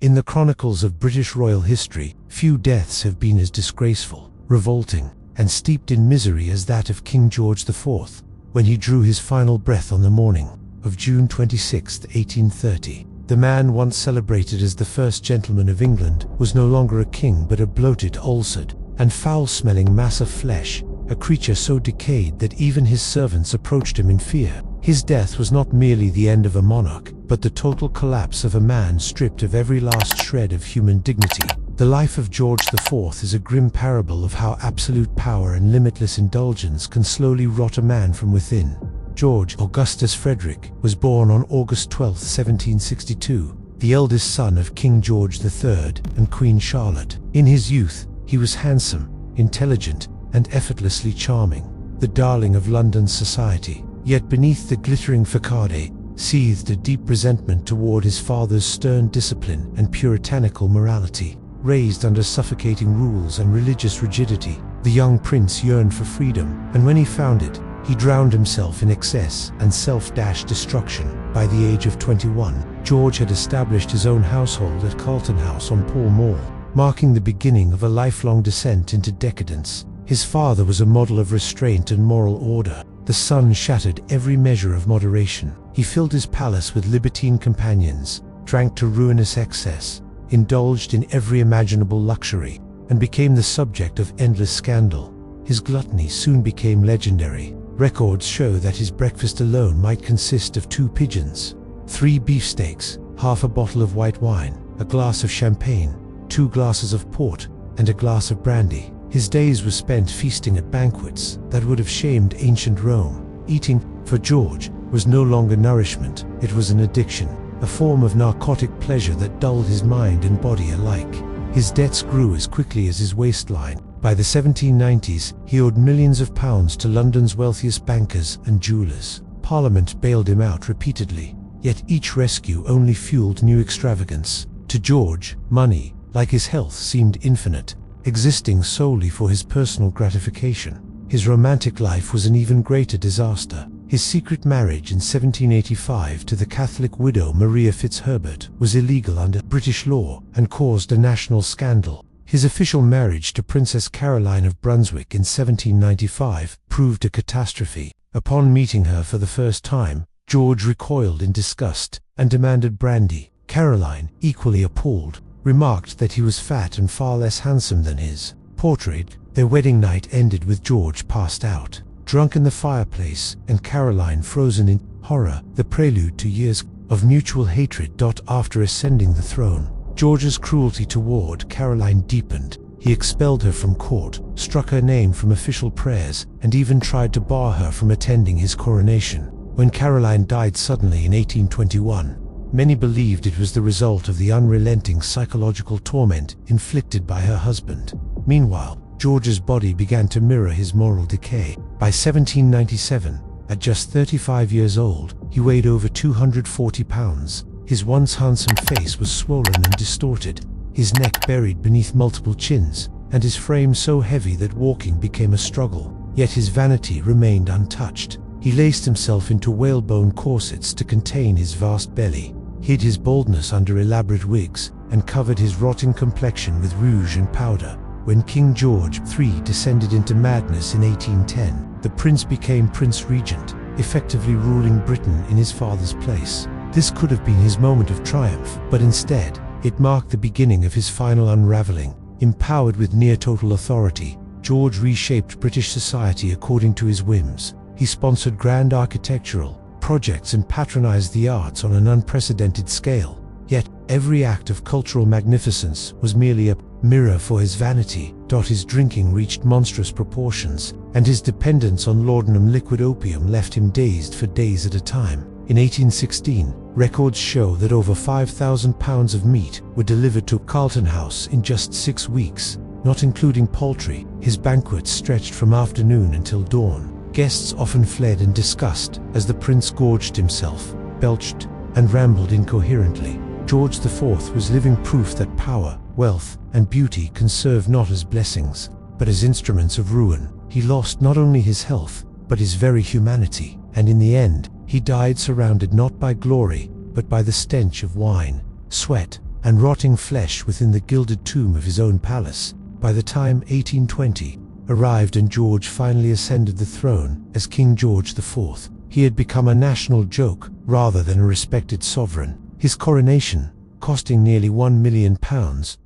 In the chronicles of British royal history, few deaths have been as disgraceful, revolting, and steeped in misery as that of King George IV, when he drew his final breath on the morning of June 26, 1830. The man once celebrated as the first gentleman of England was no longer a king but a bloated, ulcered, and foul-smelling mass of flesh, a creature so decayed that even his servants approached him in fear. His death was not merely the end of a monarch, but the total collapse of a man stripped of every last shred of human dignity. The life of George IV is a grim parable of how absolute power and limitless indulgence can slowly rot a man from within. George Augustus Frederick was born on August 12, 1762, the eldest son of King George III and Queen Charlotte. In his youth, he was handsome, intelligent, and effortlessly charming, the darling of London's society. Yet beneath the glittering facade seethed a deep resentment toward his father's stern discipline and puritanical morality. Raised under suffocating rules and religious rigidity, the young prince yearned for freedom, and when he found it, he drowned himself in excess and self-destruction. By the age of 21, George had established his own household at Carlton House on Pall Mall, marking the beginning of a lifelong descent into decadence. His father was a model of restraint and moral order. The son shattered every measure of moderation. He filled his palace with libertine companions, drank to ruinous excess, indulged in every imaginable luxury, and became the subject of endless scandal. His gluttony soon became legendary. Records show that his breakfast alone might consist of 2 pigeons, 3 beefsteaks, half a bottle of white wine, a glass of champagne, 2 glasses of port, and a glass of brandy. His days were spent feasting at banquets that would have shamed ancient Rome. Eating, for George, was no longer nourishment, it was an addiction, a form of narcotic pleasure that dulled his mind and body alike. His debts grew as quickly as his waistline. By the 1790s, he owed millions of pounds to London's wealthiest bankers and jewelers. Parliament bailed him out repeatedly, yet each rescue only fueled new extravagance. To George, money, like his health, seemed infinite, existing solely for his personal gratification. His romantic life was an even greater disaster. His secret marriage in 1785 to the Catholic widow Maria Fitzherbert was illegal under British law and caused a national scandal. His official marriage to Princess Caroline of Brunswick in 1795 proved a catastrophe. Upon meeting her for the first time, George recoiled in disgust and demanded brandy. Caroline, equally appalled, remarked that he was fat and far less handsome than his portrait. Their wedding night ended with George passed out, drunk in the fireplace, and Caroline frozen in horror, the prelude to years of mutual hatred. After ascending the throne, George's cruelty toward Caroline deepened. He expelled her from court, struck her name from official prayers, and even tried to bar her from attending his coronation. When Caroline died suddenly in 1821, many believed it was the result of the unrelenting psychological torment inflicted by her husband. Meanwhile, George's body began to mirror his moral decay. By 1797, at just 35 years old, he weighed over 240 pounds. His once handsome face was swollen and distorted, his neck buried beneath multiple chins, and his frame so heavy that walking became a struggle. Yet his vanity remained untouched. He laced himself into whalebone corsets to contain his vast belly, hid his baldness under elaborate wigs, and covered his rotting complexion with rouge and powder. When King George III descended into madness in 1810, the prince became Prince Regent, effectively ruling Britain in his father's place. This could have been his moment of triumph, but instead, it marked the beginning of his final unraveling. Empowered with near-total authority, George reshaped British society according to his whims. He sponsored grand architectural projects and patronized the arts on an unprecedented scale. Yet, every act of cultural magnificence was merely a mirror for his vanity. His drinking reached monstrous proportions, and his dependence on laudanum liquid opium left him dazed for days at a time. In 1816, records show that over 5,000 pounds of meat were delivered to Carlton House in just 6 weeks, not including poultry. His banquets stretched from afternoon until dawn. Guests often fled in disgust as the prince gorged himself, belched, and rambled incoherently. George IV was living proof that power, wealth, and beauty can serve not as blessings, but as instruments of ruin. He lost not only his health, but his very humanity, and in the end, he died surrounded not by glory, but by the stench of wine, sweat, and rotting flesh within the gilded tomb of his own palace. By the time 1820 arrived and George finally ascended the throne as King George IV, he had become a national joke rather than a respected sovereign. His coronation, costing nearly £1 million,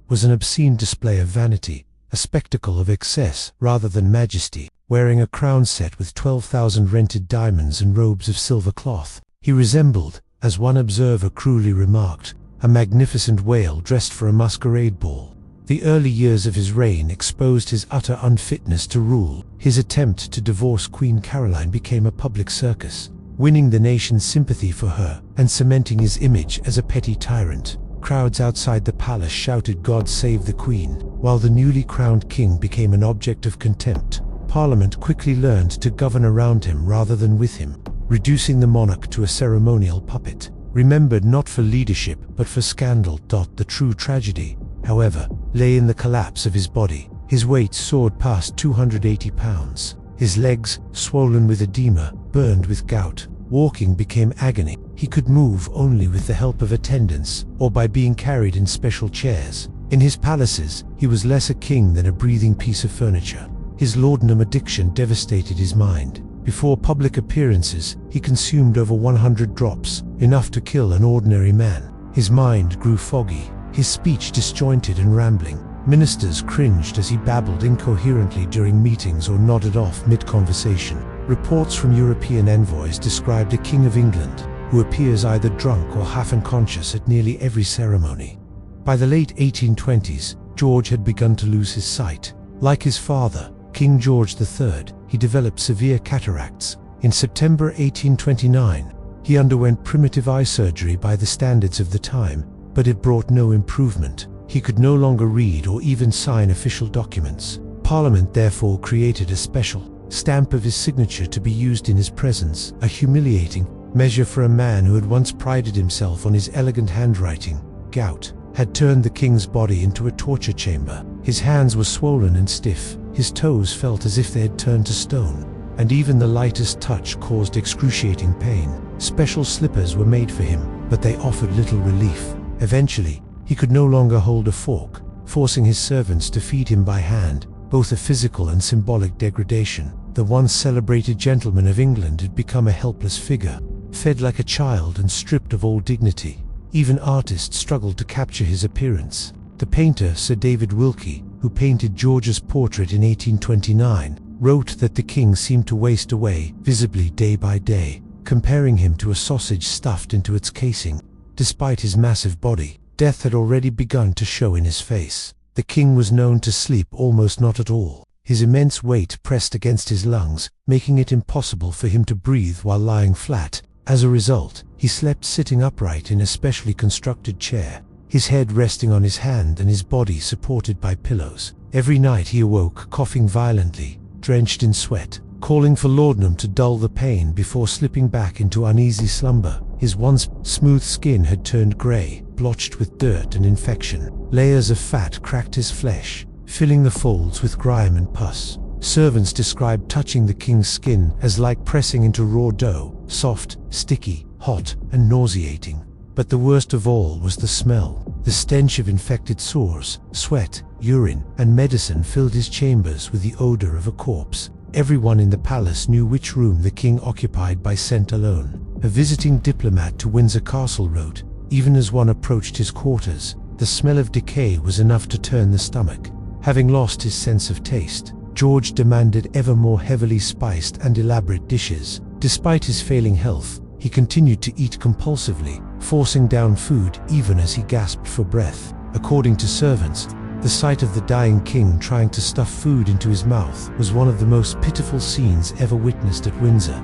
was an obscene display of vanity, a spectacle of excess rather than majesty. Wearing a crown set with 12,000 rented diamonds and robes of silver cloth, he resembled, as one observer cruelly remarked, a magnificent whale dressed for a masquerade ball. The early years of his reign exposed his utter unfitness to rule. His attempt to divorce Queen Caroline became a public circus, winning the nation's sympathy for her and cementing his image as a petty tyrant. Crowds outside the palace shouted "God save the Queen," while the newly crowned king became an object of contempt. Parliament quickly learned to govern around him rather than with him, reducing the monarch to a ceremonial puppet, remembered not for leadership but for scandal. The true tragedy, however, lay in the collapse of his body. His weight soared past 280 pounds. His legs, swollen with edema, burned with gout. Walking became agony. He could move only with the help of attendants or by being carried in special chairs. In his palaces, he was less a king than a breathing piece of furniture. His laudanum addiction devastated his mind. Before public appearances, he consumed over 100 drops, enough to kill an ordinary man. His mind grew foggy, his speech disjointed and rambling. Ministers cringed as he babbled incoherently during meetings or nodded off mid-conversation. Reports from European envoys described a King of England who appears either drunk or half unconscious at nearly every ceremony. By the late 1820s, George had begun to lose his sight. Like his father, King George III, he developed severe cataracts. In September 1829, he underwent primitive eye surgery by the standards of the time, but it brought no improvement. He could no longer read or even sign official documents. Parliament therefore created a special stamp of his signature to be used in his presence, a humiliating measure for a man who had once prided himself on his elegant handwriting. Gout had turned the king's body into a torture chamber. His hands were swollen and stiff, his toes felt as if they had turned to stone, and even the lightest touch caused excruciating pain. Special slippers were made for him, but they offered little relief. Eventually, he could no longer hold a fork, forcing his servants to feed him by hand, both a physical and symbolic degradation. The once celebrated gentleman of England had become a helpless figure, fed like a child and stripped of all dignity. Even artists struggled to capture his appearance. The painter Sir David Wilkie, who painted George's portrait in 1829, wrote that the king seemed to waste away visibly day by day, comparing him to a sausage stuffed into its casing. Despite his massive body, death had already begun to show in his face. The king was known to sleep almost not at all. His immense weight pressed against his lungs, making it impossible for him to breathe while lying flat. As a result, he slept sitting upright in a specially constructed chair, his head resting on his hand and his body supported by pillows. Every night he awoke coughing violently, drenched in sweat, calling for laudanum to dull the pain before slipping back into uneasy slumber. His once smooth skin had turned grey, blotched with dirt and infection. Layers of fat cracked his flesh, filling the folds with grime and pus. Servants described touching the king's skin as like pressing into raw dough, soft, sticky, hot, and nauseating. But the worst of all was the smell. The stench of infected sores, sweat, urine, and medicine filled his chambers with the odor of a corpse. Everyone in the palace knew which room the king occupied by scent alone. A visiting diplomat to Windsor Castle wrote, "Even as one approached his quarters, the smell of decay was enough to turn the stomach." Having lost his sense of taste, George demanded ever more heavily spiced and elaborate dishes. Despite his failing health, he continued to eat compulsively, forcing down food even as he gasped for breath. According to servants, the sight of the dying king trying to stuff food into his mouth was one of the most pitiful scenes ever witnessed at Windsor.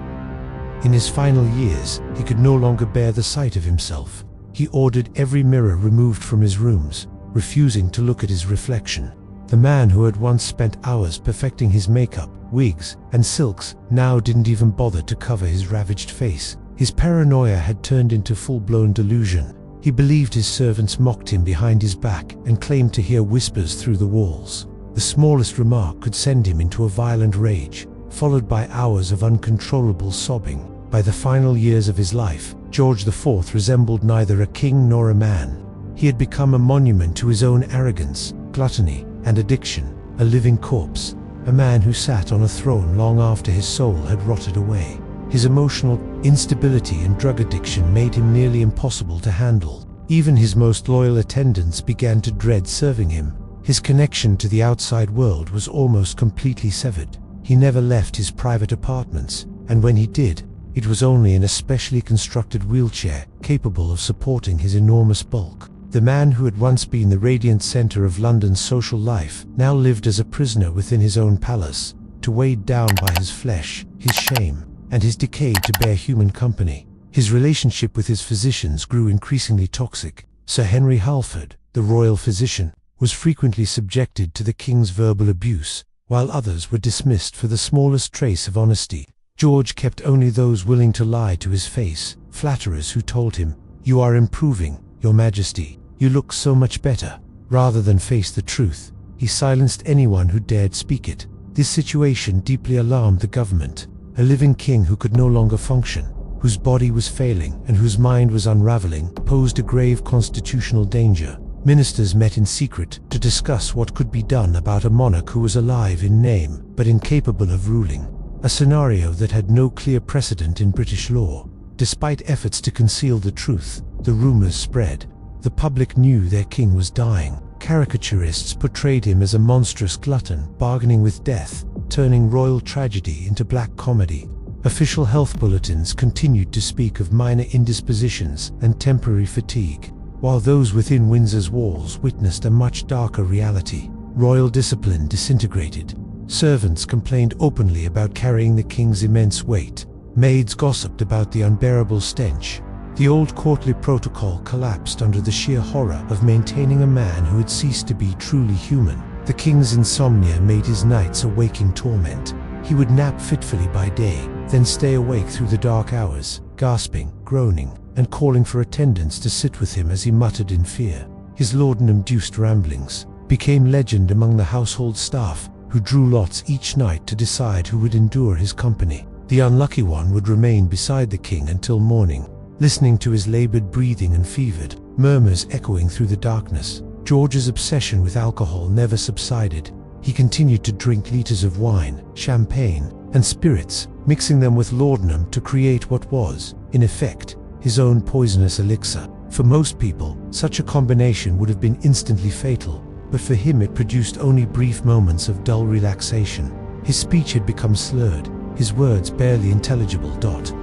In his final years, he could no longer bear the sight of himself. He ordered every mirror removed from his rooms, refusing to look at his reflection. The man who had once spent hours perfecting his makeup, wigs, and silks now didn't even bother to cover his ravaged face. His paranoia had turned into full-blown delusion. He believed his servants mocked him behind his back and claimed to hear whispers through the walls. The smallest remark could send him into a violent rage, followed by hours of uncontrollable sobbing. By the final years of his life, George IV resembled neither a king nor a man. He had become a monument to his own arrogance, gluttony, and addiction, a living corpse, a man who sat on a throne long after his soul had rotted away. His emotional instability and drug addiction made him nearly impossible to handle. Even his most loyal attendants began to dread serving him. His connection to the outside world was almost completely severed. He never left his private apartments, and when he did, it was only in a specially constructed wheelchair capable of supporting his enormous bulk. The man who had once been the radiant center of London's social life now lived as a prisoner within his own palace, to weighed down by his flesh, his shame, and his decay to bear human company. His relationship with his physicians grew increasingly toxic. Sir Henry Halford, the royal physician, was frequently subjected to the king's verbal abuse, while others were dismissed for the smallest trace of honesty. George kept only those willing to lie to his face, flatterers who told him, "You are improving, Your Majesty. You look so much better." Rather than face the truth, he silenced anyone who dared speak it. This situation deeply alarmed the government. A living king who could no longer function, whose body was failing and whose mind was unraveling, posed a grave constitutional danger. Ministers met in secret to discuss what could be done about a monarch who was alive in name but incapable of ruling, a scenario that had no clear precedent in British law. Despite efforts to conceal the truth, the rumors spread. The public knew their king was dying. Caricaturists portrayed him as a monstrous glutton, bargaining with death, turning royal tragedy into black comedy. Official health bulletins continued to speak of minor indispositions and temporary fatigue, while those within Windsor's walls witnessed a much darker reality. Royal discipline disintegrated. Servants complained openly about carrying the king's immense weight. Maids gossiped about the unbearable stench. The old courtly protocol collapsed under the sheer horror of maintaining a man who had ceased to be truly human. The king's insomnia made his nights a waking torment. He would nap fitfully by day, then stay awake through the dark hours, gasping, groaning, and calling for attendants to sit with him as he muttered in fear. His laudanum-induced ramblings became legend among the household staff, who drew lots each night to decide who would endure his company. The unlucky one would remain beside the king until morning, listening to his labored breathing and fevered murmurs echoing through the darkness. George's obsession with alcohol never subsided. He continued to drink liters of wine, champagne, and spirits, mixing them with laudanum to create what was, in effect, his own poisonous elixir. For most people, such a combination would have been instantly fatal, but for him it produced only brief moments of dull relaxation. His speech had become slurred, his words barely intelligible.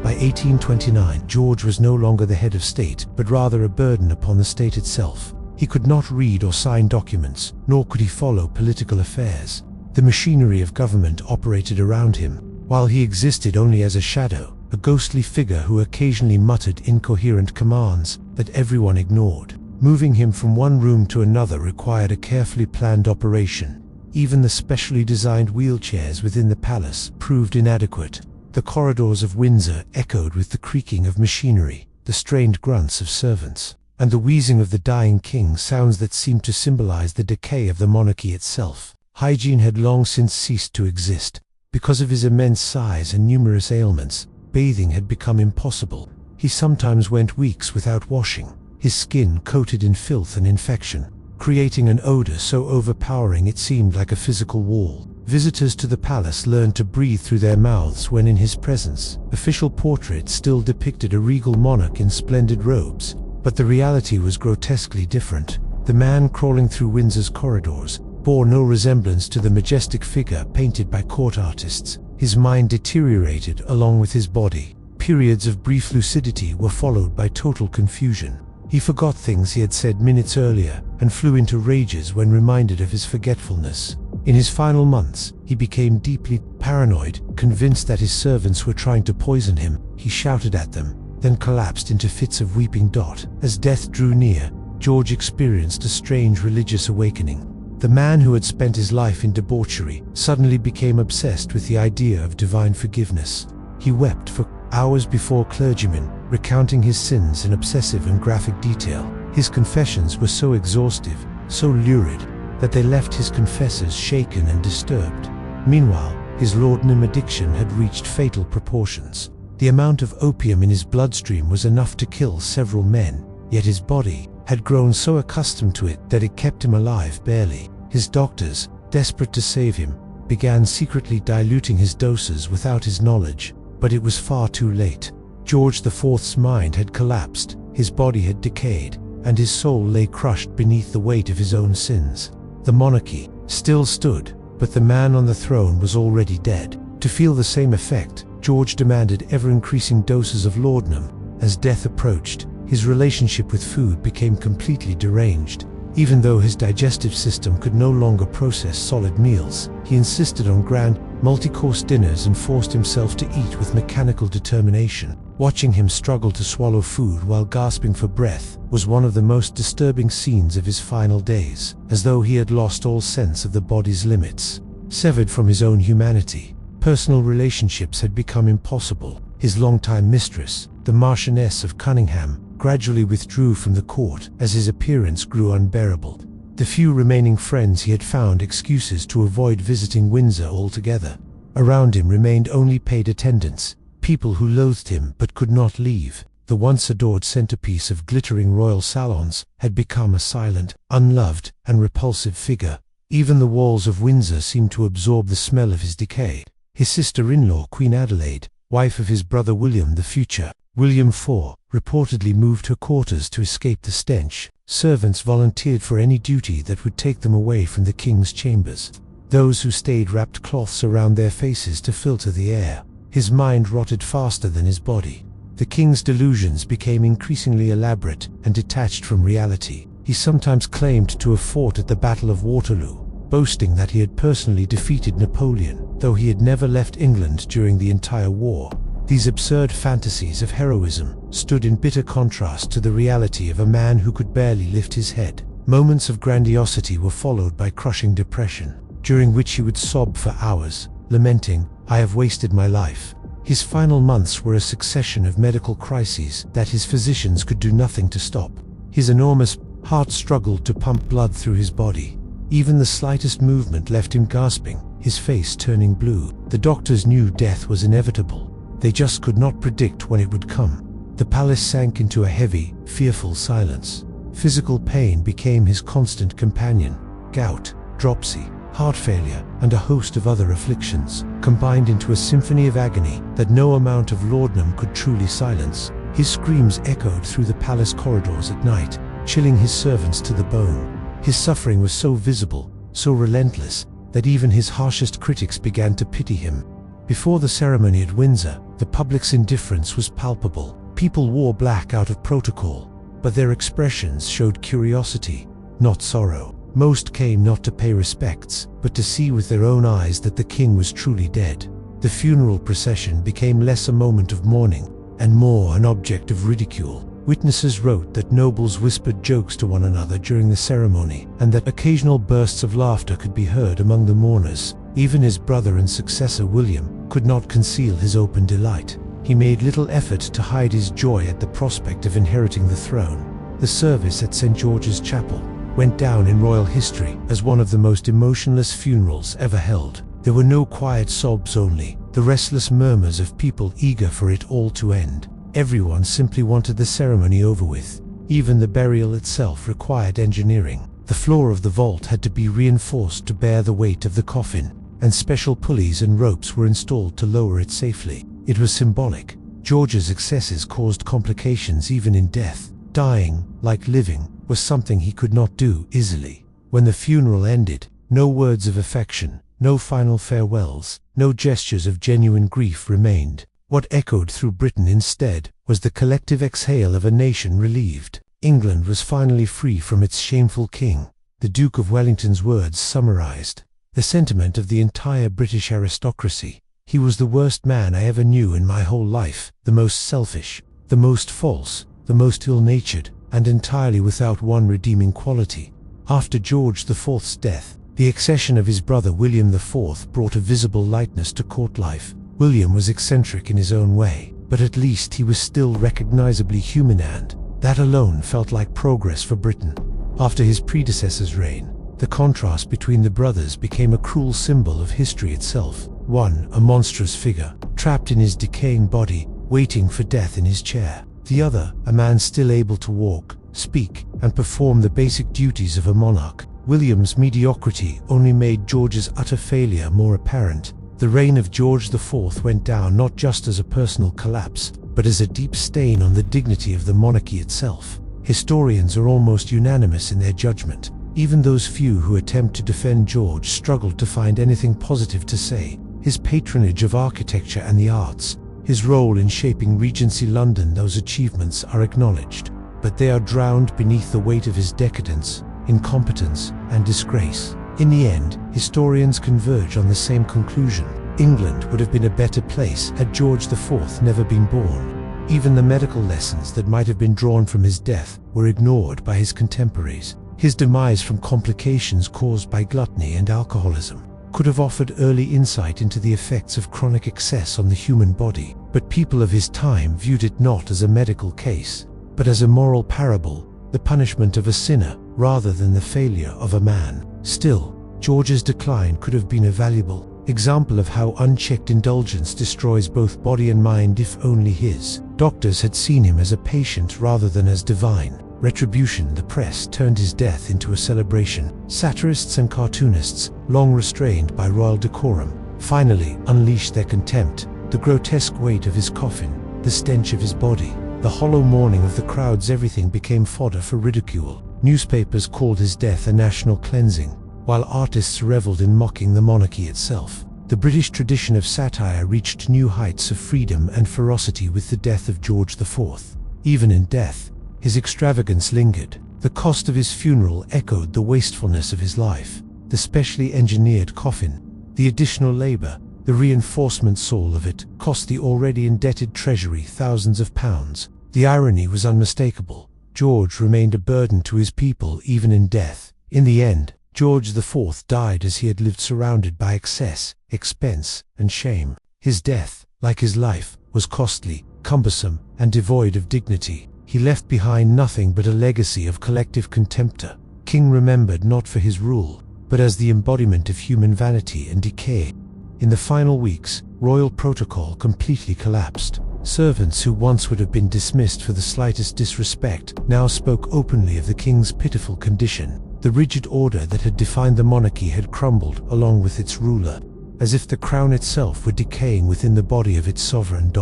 By 1829, George was no longer the head of state, but rather a burden upon the state itself. He could not read or sign documents, nor could he follow political affairs. The machinery of government operated around him, while he existed only as a shadow, a ghostly figure who occasionally muttered incoherent commands that everyone ignored. Moving him from one room to another required a carefully planned operation. Even the specially designed wheelchairs within the palace proved inadequate. The corridors of Windsor echoed with the creaking of machinery, the strained grunts of servants, and the wheezing of the dying king, sounds that seemed to symbolize the decay of the monarchy itself. Hygiene had long since ceased to exist. Because of his immense size and numerous ailments, bathing had become impossible. He sometimes went weeks without washing, his skin coated in filth and infection, creating an odor so overpowering it seemed like a physical wall. Visitors to the palace learned to breathe through their mouths when in his presence. Official portraits still depicted a regal monarch in splendid robes, but the reality was grotesquely different. The man crawling through Windsor's corridors bore no resemblance to the majestic figure painted by court artists. His mind deteriorated along with his body. Periods of brief lucidity were followed by total confusion. He forgot things he had said minutes earlier and flew into rages when reminded of his forgetfulness. In his final months, he became deeply paranoid, convinced that his servants were trying to poison him. He shouted at them, then collapsed into fits of weeping. As death drew near, George experienced a strange religious awakening. The man who had spent his life in debauchery suddenly became obsessed with the idea of divine forgiveness. He wept for hours before clergymen, recounting his sins in obsessive and graphic detail. His confessions were so exhaustive, so lurid, that they left his confessors shaken and disturbed. Meanwhile, his laudanum addiction had reached fatal proportions. The amount of opium in his bloodstream was enough to kill several men, yet his body had grown so accustomed to it that it kept him alive barely. His doctors, desperate to save him, began secretly diluting his doses without his knowledge, but it was far too late. George IV's mind had collapsed, his body had decayed, and his soul lay crushed beneath the weight of his own sins. The monarchy still stood, but the man on the throne was already dead. To feel the same effect, George demanded ever-increasing doses of laudanum. As death approached, his relationship with food became completely deranged. Even though his digestive system could no longer process solid meals, he insisted on grand, multi-course dinners and forced himself to eat with mechanical determination. Watching him struggle to swallow food while gasping for breath was one of the most disturbing scenes of his final days, as though he had lost all sense of the body's limits. Severed from his own humanity, personal relationships had become impossible. His longtime mistress, the Marchioness of Cunningham, gradually withdrew from the court as his appearance grew unbearable. The few remaining friends he had found excuses to avoid visiting Windsor altogether. Around him remained only paid attendants, people who loathed him but could not leave. The once adored centerpiece of glittering royal salons had become a silent, unloved, and repulsive figure. Even the walls of Windsor seemed to absorb the smell of his decay. His sister-in-law, Queen Adelaide, wife of his brother William the future, William IV, reportedly moved her quarters to escape the stench. Servants volunteered for any duty that would take them away from the king's chambers. Those who stayed wrapped cloths around their faces to filter the air. His mind rotted faster than his body. The king's delusions became increasingly elaborate and detached from reality. He sometimes claimed to have fought at the Battle of Waterloo, boasting that he had personally defeated Napoleon, though he had never left England during the entire war. These absurd fantasies of heroism stood in bitter contrast to the reality of a man who could barely lift his head. Moments of grandiosity were followed by crushing depression, during which he would sob for hours, lamenting, "I have wasted my life." His final months were a succession of medical crises that his physicians could do nothing to stop. His enormous heart struggled to pump blood through his body. Even the slightest movement left him gasping, his face turning blue. The doctors knew death was inevitable. They just could not predict when it would come. The palace sank into a heavy, fearful silence. Physical pain became his constant companion. Gout, dropsy, heart failure, and a host of other afflictions combined into a symphony of agony that no amount of laudanum could truly silence. His screams echoed through the palace corridors at night, chilling his servants to the bone. His suffering was so visible, so relentless, that even his harshest critics began to pity him. Before the ceremony at Windsor, the public's indifference was palpable. People wore black out of protocol, but their expressions showed curiosity, not sorrow. Most came not to pay respects, but to see with their own eyes that the king was truly dead. The funeral procession became less a moment of mourning, and more an object of ridicule. Witnesses wrote that nobles whispered jokes to one another during the ceremony, and that occasional bursts of laughter could be heard among the mourners. Even his brother and successor William could not conceal his open delight. He made little effort to hide his joy at the prospect of inheriting the throne. The service at St. George's Chapel went down in royal history as one of the most emotionless funerals ever held. There were no quiet sobs only, the restless murmurs of people eager for it all to end. Everyone simply wanted the ceremony over with. Even the burial itself required engineering. The floor of the vault had to be reinforced to bear the weight of the coffin, and special pulleys and ropes were installed to lower it safely. It was symbolic. George's excesses caused complications even in death. Dying, like living, was something he could not do easily. When the funeral ended, no words of affection, no final farewells, no gestures of genuine grief remained. What echoed through Britain instead was the collective exhale of a nation relieved. England was finally free from its shameful king. The Duke of Wellington's words summarized the sentiment of the entire British aristocracy. He was the worst man I ever knew in my whole life, the most selfish, the most false, the most ill-natured, and entirely without one redeeming quality. After George IV's death, the accession of his brother William IV brought a visible lightness to court life. William was eccentric in his own way, but at least he was still recognizably human, and that alone felt like progress for Britain. After his predecessor's reign, the contrast between the brothers became a cruel symbol of history itself. One, a monstrous figure, trapped in his decaying body, waiting for death in his chair. The other, a man still able to walk, speak, and perform the basic duties of a monarch. William's mediocrity only made George's utter failure more apparent. The reign of George IV went down not just as a personal collapse, but as a deep stain on the dignity of the monarchy itself. Historians are almost unanimous in their judgment. Even those few who attempt to defend George struggled to find anything positive to say. His patronage of architecture and the arts, his role in shaping Regency London, those achievements are acknowledged, but they are drowned beneath the weight of his decadence, incompetence, and disgrace. In the end, historians converge on the same conclusion. England would have been a better place had George IV never been born. Even the medical lessons that might have been drawn from his death were ignored by his contemporaries. His demise from complications caused by gluttony and alcoholism could have offered early insight into the effects of chronic excess on the human body, but people of his time viewed it not as a medical case, but as a moral parable, the punishment of a sinner rather than the failure of a man. Still, George's decline could have been a valuable example of how unchecked indulgence destroys both body and mind if only his doctors had seen him as a patient rather than as divine. Retribution. The press turned his death into a celebration. Satirists and cartoonists, long restrained by royal decorum, finally unleashed their contempt. The grotesque weight of his coffin, the stench of his body, the hollow mourning of the crowds, everything became fodder for ridicule. Newspapers called his death a national cleansing, while artists reveled in mocking the monarchy itself. The British tradition of satire reached new heights of freedom and ferocity with the death of George IV. Even in death, his extravagance lingered. The cost of his funeral echoed the wastefulness of his life. The specially engineered coffin, the additional labor, the reinforcement soul of it, cost the already indebted treasury thousands of pounds. The irony was unmistakable. George remained a burden to his people even in death. In the end, George IV died as he had lived, surrounded by excess, expense, and shame. His death, like his life, was costly, cumbersome, and devoid of dignity. He left behind nothing but a legacy of collective contempt. King remembered not for his rule, but as the embodiment of human vanity and decay. In the final weeks, royal protocol completely collapsed. Servants who once would have been dismissed for the slightest disrespect now spoke openly of the king's pitiful condition. The rigid order that had defined the monarchy had crumbled along with its ruler, as if the crown itself were decaying within the body of its sovereign.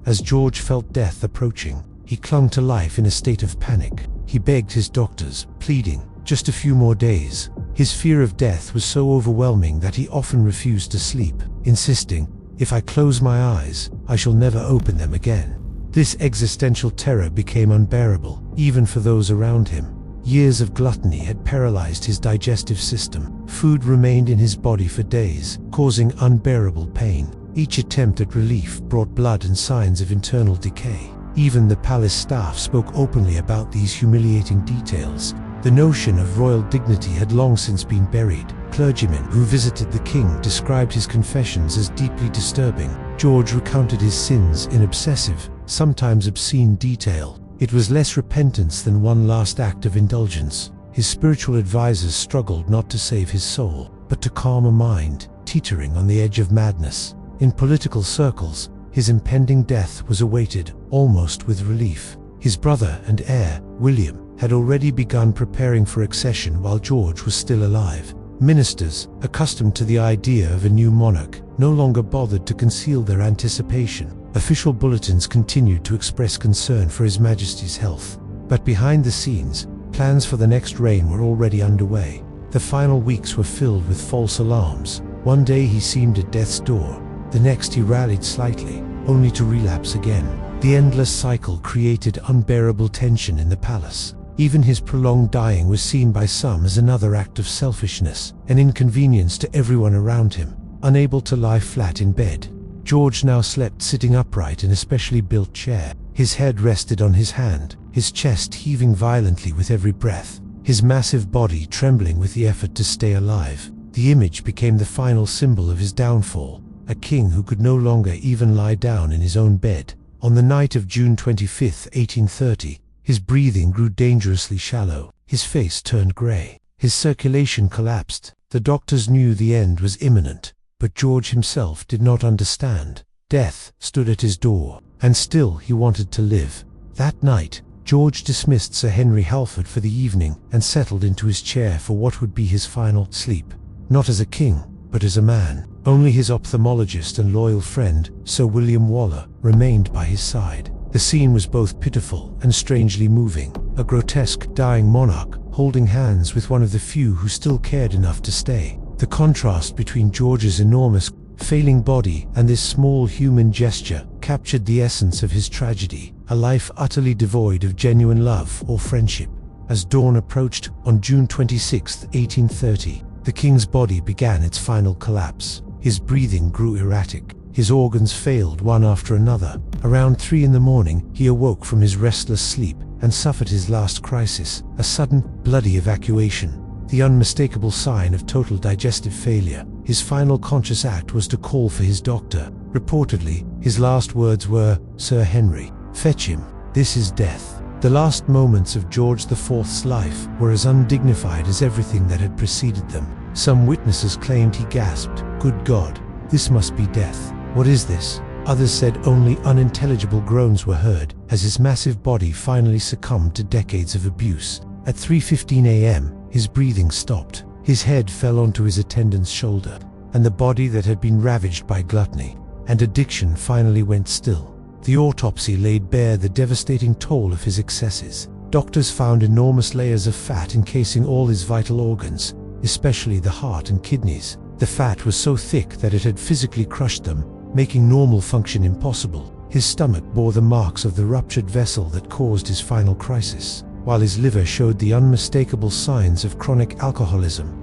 As George felt death approaching, he clung to life in a state of panic. He begged his doctors, pleading, just a few more days. His fear of death was so overwhelming that he often refused to sleep, insisting, "If I close my eyes, I shall never open them again." This existential terror became unbearable, even for those around him. Years of gluttony had paralyzed his digestive system. Food remained in his body for days, causing unbearable pain. Each attempt at relief brought blood and signs of internal decay. Even the palace staff spoke openly about these humiliating details. The notion of royal dignity had long since been buried. Clergymen who visited the king described his confessions as deeply disturbing. George recounted his sins in obsessive, sometimes obscene detail. It was less repentance than one last act of indulgence. His spiritual advisors struggled not to save his soul, but to calm a mind teetering on the edge of madness. In political circles, his impending death was awaited almost with relief. His brother and heir, William, had already begun preparing for accession while George was still alive. Ministers, accustomed to the idea of a new monarch, no longer bothered to conceal their anticipation. Official bulletins continued to express concern for His Majesty's health. But behind the scenes, plans for the next reign were already underway. The final weeks were filled with false alarms. One day he seemed at death's door. The next he rallied slightly, only to relapse again. The endless cycle created unbearable tension in the palace. Even his prolonged dying was seen by some as another act of selfishness, an inconvenience to everyone around him. Unable to lie flat in bed, George now slept sitting upright in a specially built chair. His head rested on his hand, his chest heaving violently with every breath, his massive body trembling with the effort to stay alive. The image became the final symbol of his downfall, a king who could no longer even lie down in his own bed. On the night of June 25, 1830, his breathing grew dangerously shallow. His face turned grey. His circulation collapsed. The doctors knew the end was imminent, but George himself did not understand. Death stood at his door, and still he wanted to live. That night, George dismissed Sir Henry Halford for the evening and settled into his chair for what would be his final sleep. Not as a king, but as a man. Only his ophthalmologist and loyal friend, Sir William Waller, remained by his side. The scene was both pitiful and strangely moving. A grotesque, dying monarch, holding hands with one of the few who still cared enough to stay. The contrast between George's enormous, failing body and this small human gesture captured the essence of his tragedy, a life utterly devoid of genuine love or friendship. As dawn approached, on June 26, 1830, the king's body began its final collapse. His breathing grew erratic. His organs failed one after another. Around 3 a.m, he awoke from his restless sleep and suffered his last crisis, a sudden, bloody evacuation, the unmistakable sign of total digestive failure. His final conscious act was to call for his doctor. Reportedly, his last words were, "Sir Henry, fetch him. This is death." The last moments of George IV's life were as undignified as everything that had preceded them. Some witnesses claimed he gasped, "Good God, this must be death. What is this?" Others said only unintelligible groans were heard as his massive body finally succumbed to decades of abuse. At 3:15 a.m, his breathing stopped. His head fell onto his attendant's shoulder, and the body that had been ravaged by gluttony and addiction finally went still. The autopsy laid bare the devastating toll of his excesses. Doctors found enormous layers of fat encasing all his vital organs, especially the heart and kidneys. The fat was so thick that it had physically crushed them, making normal function impossible. His stomach bore the marks of the ruptured vessel that caused his final crisis, while his liver showed the unmistakable signs of chronic alcoholism.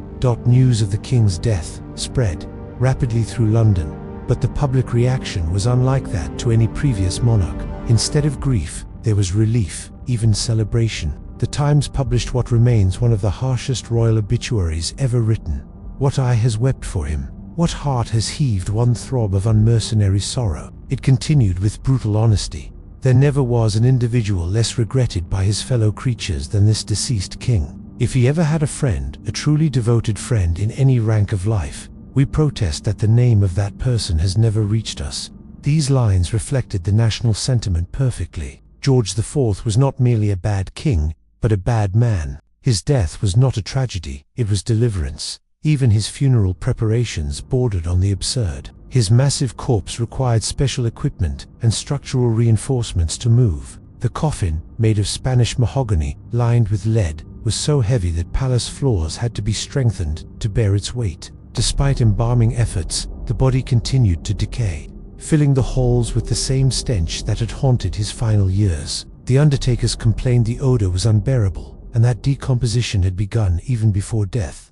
News of the king's death spread rapidly through London, but the public reaction was unlike that to any previous monarch. Instead of grief, there was relief, even celebration. The Times published what remains one of the harshest royal obituaries ever written. What eye has wept for him? What heart has heaved one throb of unmercenary sorrow? It continued with brutal honesty. There never was an individual less regretted by his fellow creatures than this deceased king. If he ever had a friend, a truly devoted friend in any rank of life, we protest that the name of that person has never reached us. These lines reflected the national sentiment perfectly. George IV was not merely a bad king, but a bad man. His death was not a tragedy, it was deliverance. Even his funeral preparations bordered on the absurd. His massive corpse required special equipment and structural reinforcements to move. The coffin, made of Spanish mahogany lined with lead, was so heavy that palace floors had to be strengthened to bear its weight. Despite embalming efforts, the body continued to decay, filling the halls with the same stench that had haunted his final years. The undertakers complained the odor was unbearable, and that decomposition had begun even before death.